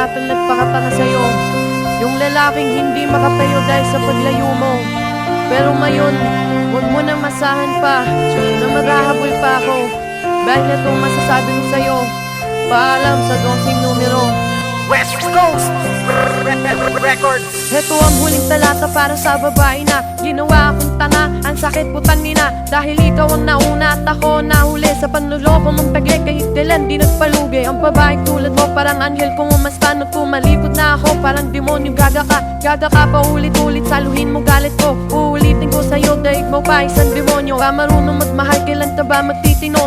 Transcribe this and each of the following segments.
lahat ang nagpakatanga sa'yo. Yung lalaking hindi makatayo dahil sa paglayo mo. Pero ngayon, huwag mo nang masahan pa na maghahabol pa ako. Dahil ito ang masasabi ko sa'yo, paalam sa 12 numero. West Coast Records. Heto ang huling talata para sa babae na ginawa akong tanga, ang sakit putang nina. Dahil ikaw ang nauna at ako nahuli sa panluloko mong tagle. Kahit kailan di nagpalugi ang babae tulad mo, parang anghel kung umastan at tumalikod na ako. Parang demonyo, gaga ka pa ulit-ulit. Saluhin mo galit ko, uulitin ko sa'yo, daig mo pa isang demonyo. Ka marunong magmahal, kailan ka ba magtitino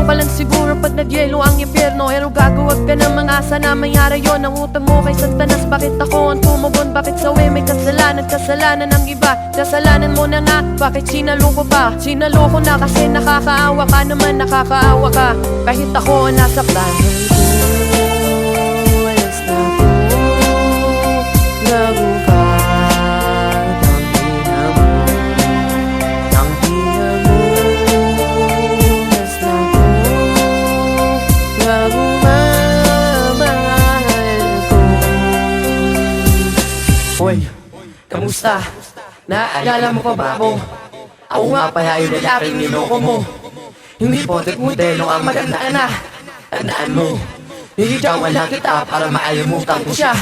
ka lang siguro pag nagyelo ang impyerno. Pero gagawag ka ng mga asa na mayari yon. Ang utang mo kay Santanas, bakit ako ang tumugon? Bakit sa may kasalanan ng iba? Kasalanan mo na nga, bakit sinaloko pa? Sinaloko na kasi nakakaawa ka naman, nakakaawa ka. Kahit ako ang nasaktan. Alas na po, nagugat ang hina mo, ang hina mo. Alas na po, nagumamahal ko. Hoy, kamusta? Naalala mo pa ba ako? Ako nga pala yung lalaking niloko mo. Hindi potek modelo ang maganda na. Tandaan mo, niligawan lang kita para maalimutan ko siya.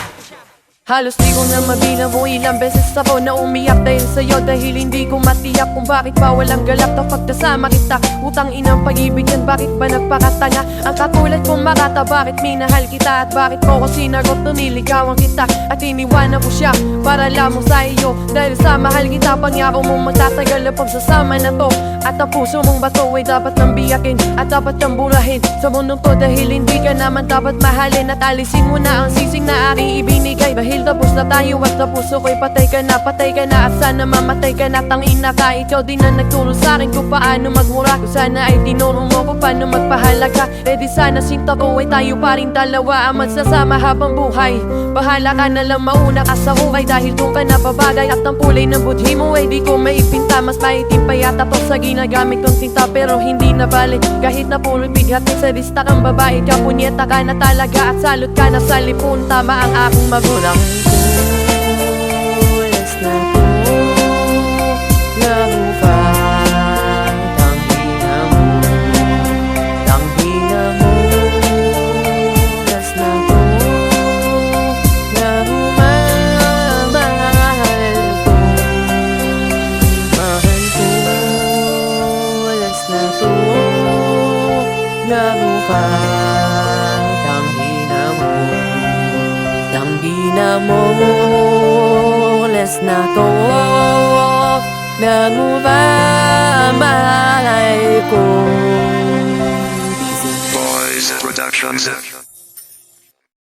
Halos di ko na mabilang kung ilang beses ako na umiyak dahil sa'yo. Dahil hindi ko matiyak kung bakit ba walang galak kapag kasama kita. Utang inang pag-ibig yan, bakit ba nagpakatanga? Ang katulad kong makata, bakit minahal kita? At bakit ko sinagot nung niligawan kita? At iniwanan ko siya para lamang sa iyo. Dahil sa mahal kita, pangako mong magtatagal ang pagsasama na to. At ang puso mong bato ay dapat nang biyakin at dapat nang burahin sa mundong to. Dahil hindi ka naman dapat mahalin at alisin mo na ang sising na aking ibinigay. Dahil tapos na tayo at sa puso ko'y patay ka na at sana mamatay ka na. Tangina ka, ikaw din na nagturo sa'kin kung paano magmura. Kung sana ay tinuro mo kung paano magpahalaga. E di sana sinta ko ay tayo pa rin dalawa ang magsasama habang buhay. Bahala ka na lang mauna ka sa hukay dahil doon ka napabagay. At ang kulay ng budhi mo ay di ko maipinta. Mas maitim pa yata to sa ginagamit kong tinta, pero hindi na balik. Kahit na puro bigat sa lista kang babae ka, punyeta ka na talaga at salot ka na sa lipun. Tama ang aking magulang. Oras na po, nagugat ang hina mo, ang hina mo. Oras na po, nagumamahal ko, mahal ko. Oras na to, nagugat ang hina mo, ang hina mo. Oras na to, nagumamahal ko. Boys Productions.